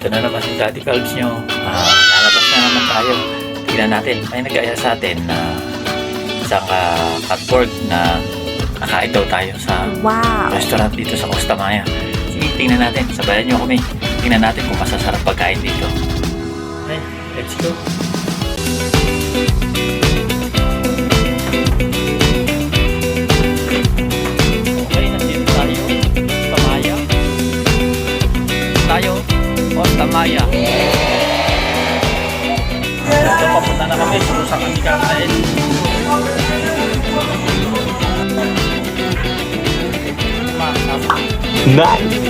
Ito na naman si Daddy Calbs nyo. Lalabas na naman tayo. Tignan natin. May nag-aya sa atin na isang cardboard na nakain daw tayo sa restaurant dito sa Costa Maya. Sige, tingnan natin. Sabayan nyo kami. Tingnan natin kung masasarap pagkain dito. Okay, let's go. Okay, nandito tayo. Costa Maya. Costa Maya. Ito, papunta na kami. Surusan kami kakain. Nice!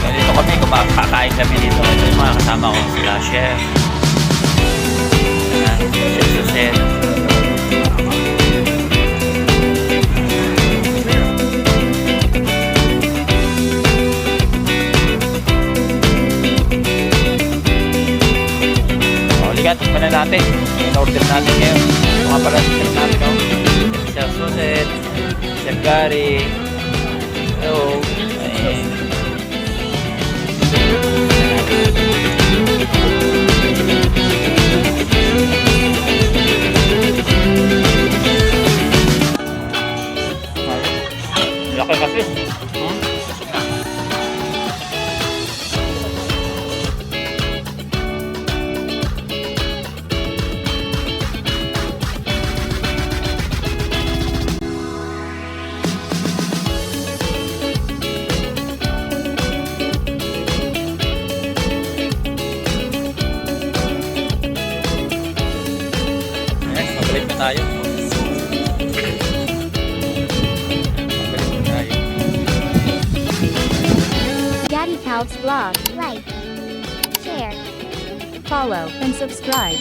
Dito kami, kakain kami dito. Ito yung mga kasama ko, sila Chef. Chef Suset. Ligat, pa na natin. In-order natin ngayon. Mga pala Chef natin, no? Chef Suset, Chef Gary. Hello. Laki kasi. Mabalik na tayo. Daddy Calbs Vlog. Like, share, follow, and subscribe.